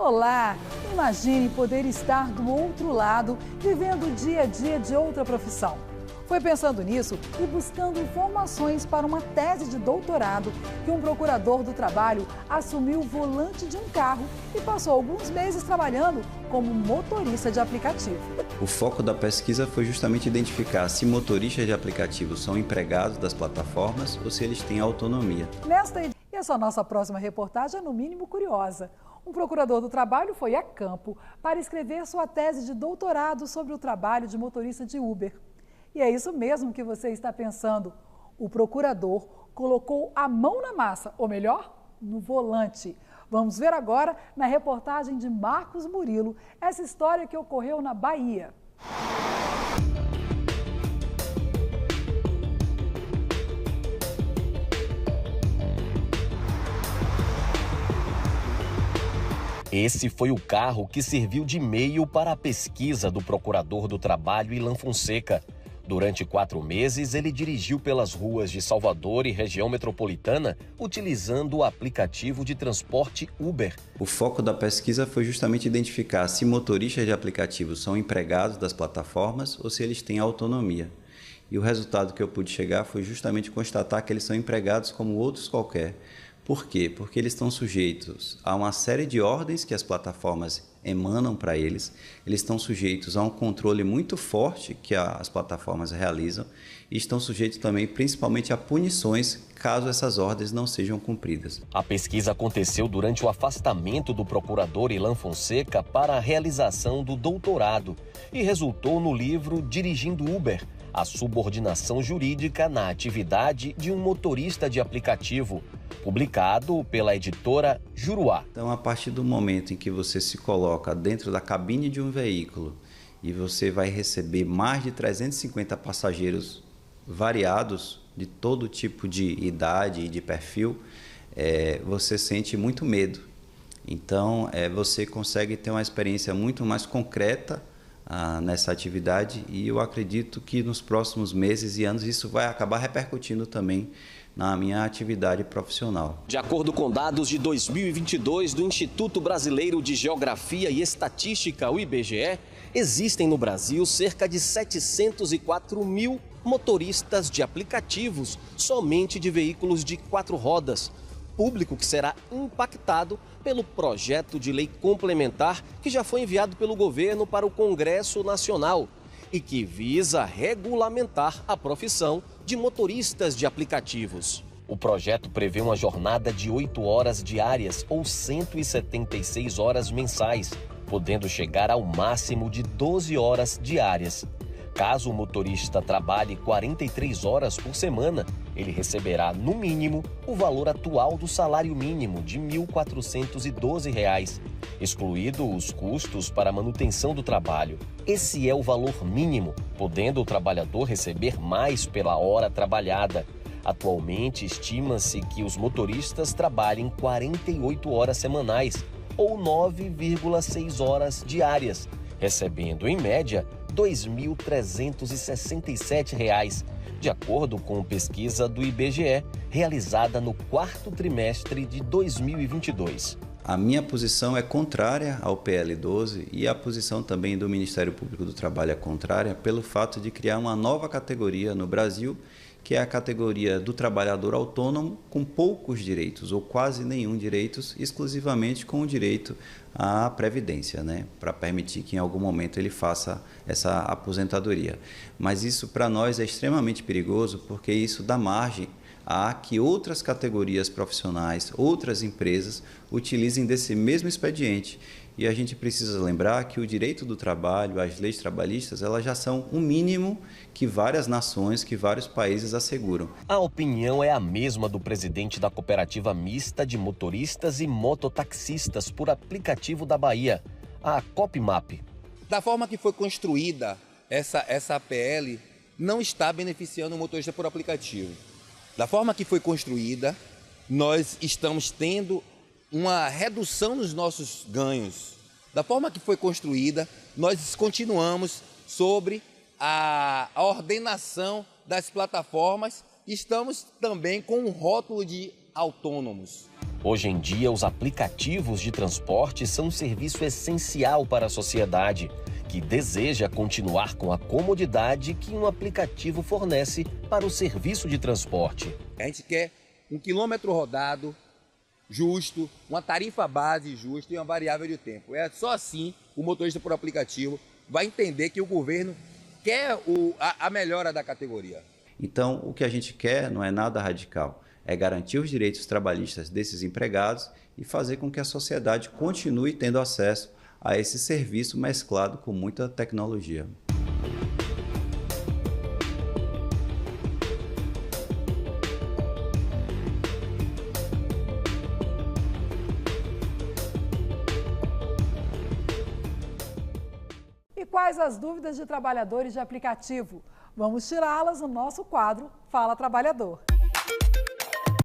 Olá! Imagine poder estar do outro lado, vivendo o dia a dia de outra profissão. Foi pensando nisso e buscando informações para uma tese de doutorado que um procurador do trabalho assumiu o volante de um carro e passou alguns meses trabalhando como motorista de aplicativo. O foco da pesquisa foi justamente identificar se motoristas de aplicativos são empregados das plataformas ou se eles têm autonomia. E essa nossa próxima reportagem é no mínimo curiosa. Um procurador do trabalho foi a campo para escrever sua tese de doutorado sobre o trabalho de motorista de Uber. E é isso mesmo que você está pensando. O procurador colocou a mão na massa, ou melhor, no volante. Vamos ver agora, na reportagem de Marcos Murilo, essa história que ocorreu na Bahia. Esse foi o carro que serviu de meio para a pesquisa do procurador do trabalho, Ilan Fonseca. Durante 4 meses, ele dirigiu pelas ruas de Salvador e região metropolitana, utilizando o aplicativo de transporte Uber. O foco da pesquisa foi justamente identificar se motoristas de aplicativos são empregados das plataformas ou se eles têm autonomia. E o resultado que eu pude chegar foi justamente constatar que eles são empregados como outros qualquer. Por quê? Porque eles estão sujeitos a uma série de ordens que as plataformas emanam para eles, eles estão sujeitos a um controle muito forte que as plataformas realizam e estão sujeitos também principalmente a punições caso essas ordens não sejam cumpridas. A pesquisa aconteceu durante o afastamento do procurador Ilan Fonseca para a realização do doutorado e resultou no livro Dirigindo Uber, a subordinação jurídica na atividade de um motorista de aplicativo, publicado pela editora Juruá. Então, a partir do momento em que você se coloca dentro da cabine de um veículo e você vai receber mais de 350 passageiros variados, de todo tipo de idade e de perfil, você sente muito medo. Então, você consegue ter uma experiência muito mais concreta nessa atividade e eu acredito que nos próximos meses e anos isso vai acabar repercutindo também na minha atividade profissional. De acordo com dados de 2022 do Instituto Brasileiro de Geografia e Estatística, o IBGE, existem no Brasil cerca de 704 mil motoristas de aplicativos somente de veículos de 4 rodas, público que será impactado pelo projeto de lei complementar que já foi enviado pelo governo para o Congresso Nacional e que visa regulamentar a profissão de motoristas de aplicativos. O projeto prevê uma jornada de 8 horas diárias ou 176 horas mensais, podendo chegar ao máximo de 12 horas diárias. Caso o motorista trabalhe 43 horas por semana, ele receberá, no mínimo, o valor atual do salário mínimo de R$ 1.412, excluído os custos para a manutenção do trabalho. Esse é o valor mínimo, podendo o trabalhador receber mais pela hora trabalhada. Atualmente, estima-se que os motoristas trabalhem 48 horas semanais, ou 9,6 horas diárias, recebendo, em média, R$ 2.367, de acordo com pesquisa do IBGE, realizada no 4º trimestre de 2022. A minha posição é contrária ao PL 12 e a posição também do Ministério Público do Trabalho é contrária pelo fato de criar uma nova categoria no Brasil, que é a categoria do trabalhador autônomo com poucos direitos ou quase nenhum direitos, exclusivamente com o direito à previdência, para permitir que em algum momento ele faça essa aposentadoria. Mas isso para nós é extremamente perigoso porque isso dá margem a que outras categorias profissionais, outras empresas utilizem desse mesmo expediente. E a gente precisa lembrar que o direito do trabalho, as leis trabalhistas, elas já são um mínimo que várias nações, que vários países asseguram. A opinião é a mesma do presidente da Cooperativa Mista de Motoristas e Mototaxistas por Aplicativo da Bahia, a Copmap. Da forma que foi construída essa APL, não está beneficiando o motorista por aplicativo. Da forma que foi construída, nós estamos tendo uma redução nos nossos ganhos. Da forma que foi construída, nós continuamos sobre a ordenação das plataformas e estamos também com um rótulo de autônomos. Hoje em dia, os aplicativos de transporte são um serviço essencial para a sociedade, que deseja continuar com a comodidade que um aplicativo fornece para o serviço de transporte. A gente quer um quilômetro rodado justo, uma tarifa base justa e uma variável de tempo. É só assim o motorista por aplicativo vai entender que o governo quer a melhora da categoria. Então, o que a gente quer não é nada radical, é garantir os direitos trabalhistas desses empregados e fazer com que a sociedade continue tendo acesso a esse serviço mesclado com muita tecnologia. E quais as dúvidas de trabalhadores de aplicativo? Vamos tirá-las no nosso quadro Fala Trabalhador.